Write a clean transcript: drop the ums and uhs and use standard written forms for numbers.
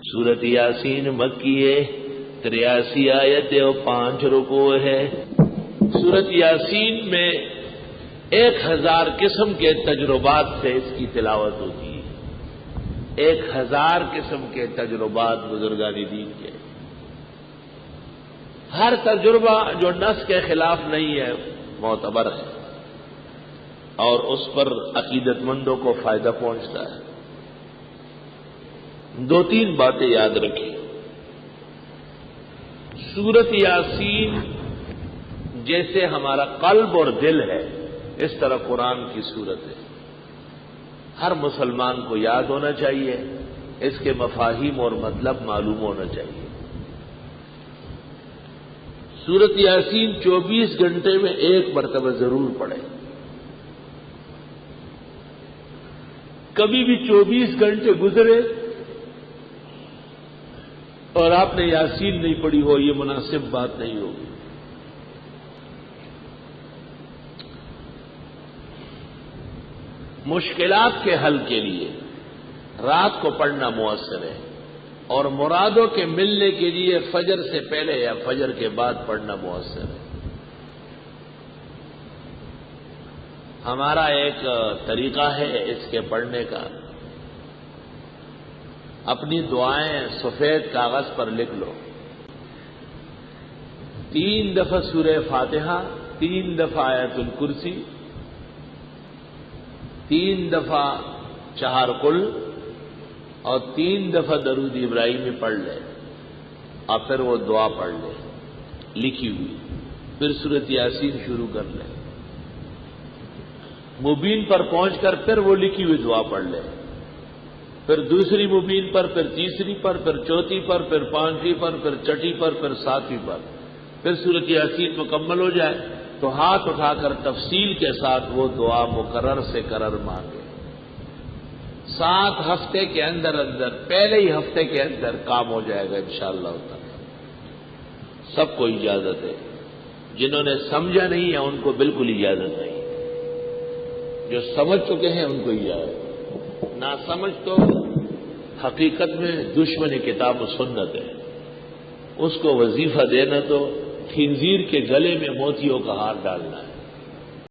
سورت یاسین مکی ہے، 83 آیتیں اور 5 رکوع ہے۔ سورت یاسین میں 1000 قسم کے تجربات سے اس کی تلاوت ہوتی ہے۔ 1000 قسم کے تجربات بزرگان دین کے، ہر تجربہ جو نص کے خلاف نہیں ہے معتبر ہے اور اس پر عقیدت مندوں کو فائدہ پہنچتا ہے۔ 2-3 باتیں یاد رکھیں۔ سورت یاسین جیسے ہمارا قلب اور دل ہے، اس طرح قرآن کی سورت ہے۔ ہر مسلمان کو یاد ہونا چاہیے، اس کے مفاہیم اور مطلب معلوم ہونا چاہیے۔ سورت یاسین 24 گھنٹے میں 1 مرتبہ ضرور پڑھیں۔ کبھی بھی 24 گھنٹے گزرے اور آپ نے یاسین نہیں پڑھی ہو، یہ مناسب بات نہیں ہوگی۔ مشکلات کے حل کے لیے رات کو پڑھنا مؤثر ہے، اور مرادوں کے ملنے کے لیے فجر سے پہلے یا فجر کے بعد پڑھنا مؤثر ہے۔ ہمارا ایک طریقہ ہے اس کے پڑھنے کا، اپنی دعائیں سفید کاغذ پر لکھ لو۔ 3 دفعہ سورہ فاتحہ، 3 دفعہ آیت الکرسی، 3 دفعہ 4 قل اور 3 دفعہ درود ابراہیمی پڑھ لے، اور پھر وہ دعا پڑھ لے لکھی ہوئی، پھر سورت یاسین شروع کر لے۔ مبین پر پہنچ کر پھر وہ لکھی ہوئی دعا پڑھ لے، پھر دوسری مبین پر، پھر تیسری پر، پھر چوتھی پر، پھر 5ویں پر، پھر چھٹی پر، پھر 7ویں پر، پھر سورت یاسین مکمل ہو جائے تو ہاتھ اٹھا کر تفصیل کے ساتھ وہ دعا مقرر سے قرر مانگے۔ 7 ہفتے کے اندر پہلے ہی ہفتے کے اندر کام ہو جائے گا انشاءاللہ تعالی۔ سب کو اجازت ہے، جنہوں نے سمجھا نہیں ہے ان کو بالکل اجازت نہیں، جو سمجھ چکے ہیں ان کو اجازت، نہ سمجھ تو حقیقت میں دشمن کتاب و سنت ہے، اس کو وظیفہ دینا تو خنزیر کے گلے میں موتیوں کا ہار ڈالنا ہے۔